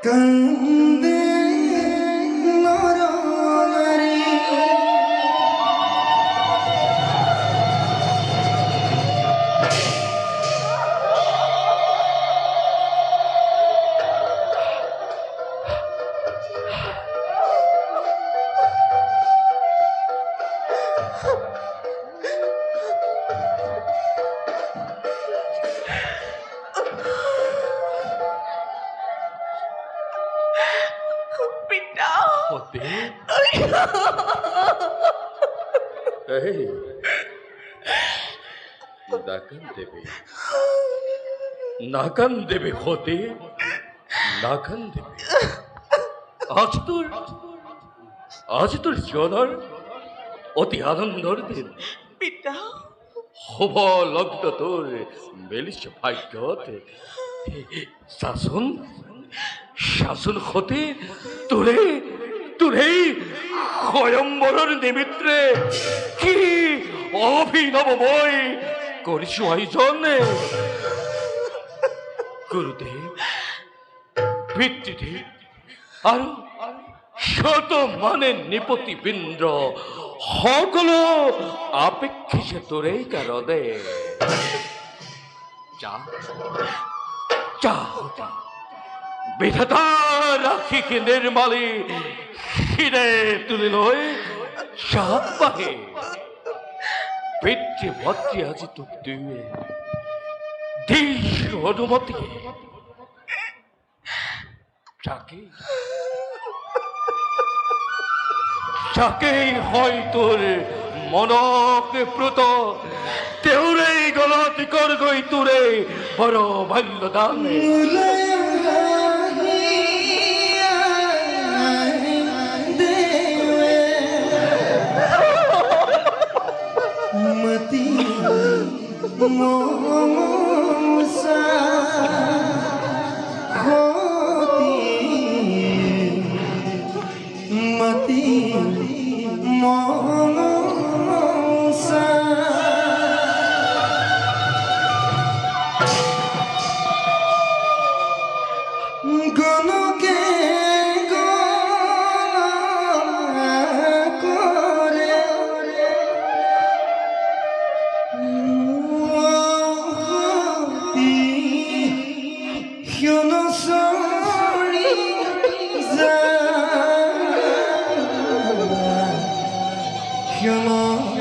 কান্দে নরনারী পিতা হতে এই নাকান দেবে হতে নাকান দেবে আজ তোর জনার অতি আনন্দর দিন পিতা হব লগ্ন তোর মেলিস ভাগ্যতে শাসন শাসন হতে তোরে তোরে স্বয়ম্বরের নিমিত্রে কি অভিনব বই করিস আয়োজন গুরুদেব পিতৃদেব আর শত মানে নিপতি বৃন্দ্র সকলো আপেক্ষিসে তোরেই কারণে যা যা বিধাতা রাখিকে নির্মালি হিরে তুলে লয় সাত পাহে পিতৃ ভদ্রি আজি তোক দুয়ে দিস অনুমতি যাকেই হয় তোর মনকে প্রত তেওরেই গলতি কর গই তোরে বড় বাল্য দানে মতি মোসা হতি মতি মোসা গনকে করে You're